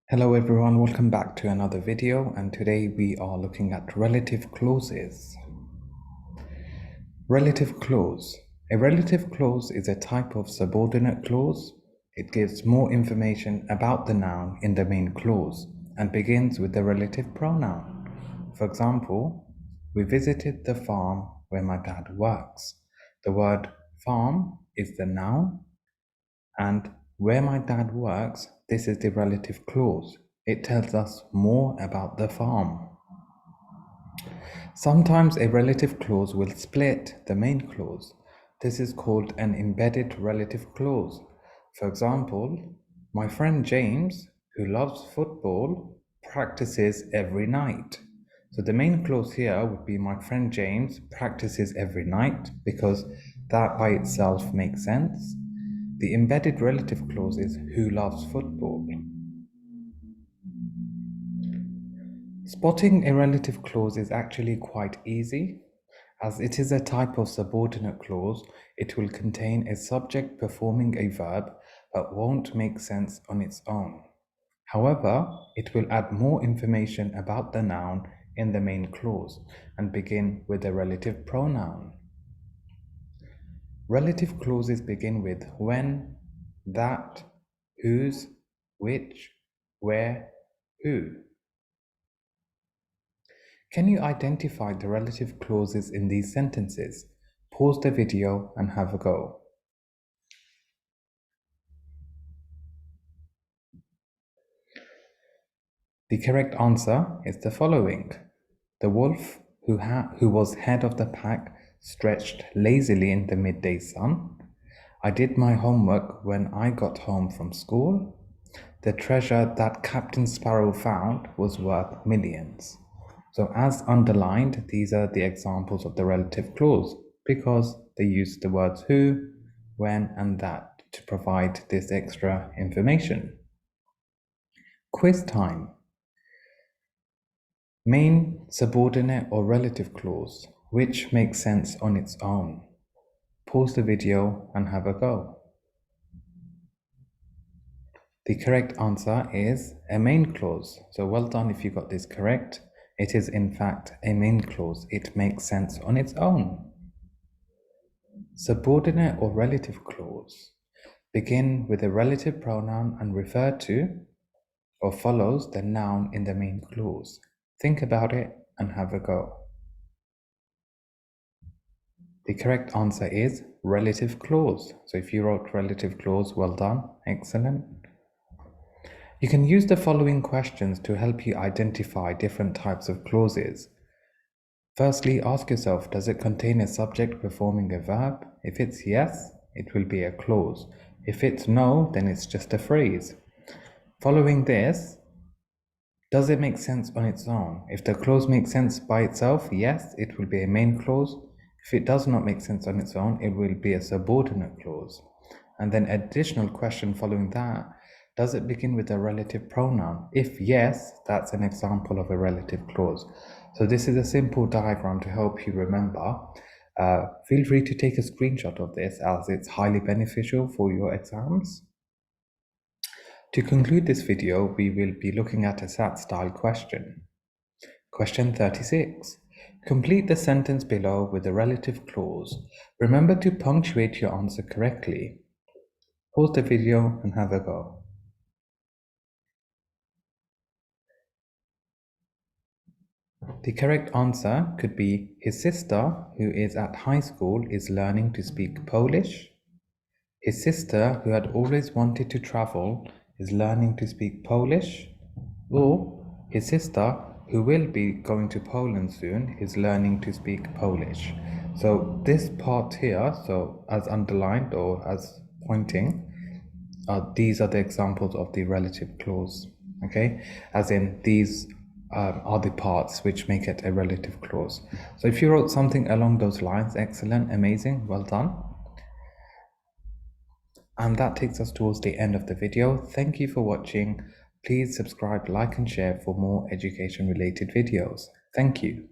Hello everyone, welcome back to another video, and today we are looking at relative clauses. Relative clause. A relative clause is a type of subordinate clause. It gives more information about the noun in the main clause and begins with the relative pronoun. For example, we visited the farm where my dad works. The word farm is the noun, and where my dad works, this is the relative clause. It tells us more about the farm. Sometimes a relative clause will split the main clause. This is called an embedded relative clause. For example, my friend James, who loves football, practices every night. So the main clause here would be my friend James practices every night, because that by itself makes sense. The embedded relative clause is who loves football. Spotting a relative clause is actually quite easy. As it is a type of subordinate clause, it will contain a subject performing a verb but won't make sense on its own. However, it will add more information about the noun in the main clause and begin with a relative pronoun. Relative clauses begin with when, that, whose, which, where, who. Can you identify the relative clauses in these sentences? Pause the video and have a go. The correct answer is the following. The wolf, who was head of the pack, stretched lazily in the midday sun. I did my homework when I got home from school. The treasure that Captain Sparrow found was worth millions. So as underlined, these are the examples of the relative clause because they use the words who, when, and that to provide this extra information. Quiz time. Main, subordinate, or relative clause, which makes sense on its own? Pause the video and have a go. The correct answer is a main clause. So well done if you got this correct. It is in fact a main clause. It makes sense on its own. Subordinate or relative clause begin with a relative pronoun and refer to or follows the noun in the main clause. Think about it and have a go. The correct answer is relative clause. So if you wrote relative clause, well done, excellent. You can use the following questions to help you identify different types of clauses. Firstly, ask yourself, does it contain a subject performing a verb? If it's yes, it will be a clause. If it's no, then it's just a phrase. Following this, does it make sense on its own? If the clause makes sense by itself, yes, it will be a main clause. If it does not make sense on its own, it will be a subordinate clause. And then additional question following that, does it begin with a relative pronoun? If yes, that's an example of a relative clause. So this is a simple diagram to help you remember. Feel free to take a screenshot of this as it's highly beneficial for your exams. To conclude this video, we will be looking at a SAT style question. Question 36. Complete the sentence below with a relative clause. Remember to punctuate your answer correctly. Pause the video and have a go. The correct answer could be his sister, who is at high school, is learning to speak Polish. His sister, who had always wanted to travel, is learning to speak Polish. Or his sister, who will be going to Poland soon, is learning to speak Polish. So this part here, so as underlined or as pointing, these are the examples of the relative clause, okay? As in these are the parts which make it a relative clause. So if you wrote something along those lines, excellent, amazing, well done. And that takes us towards the end of the video. Thank you for watching. Please subscribe, like, and share for more education related videos. Thank you.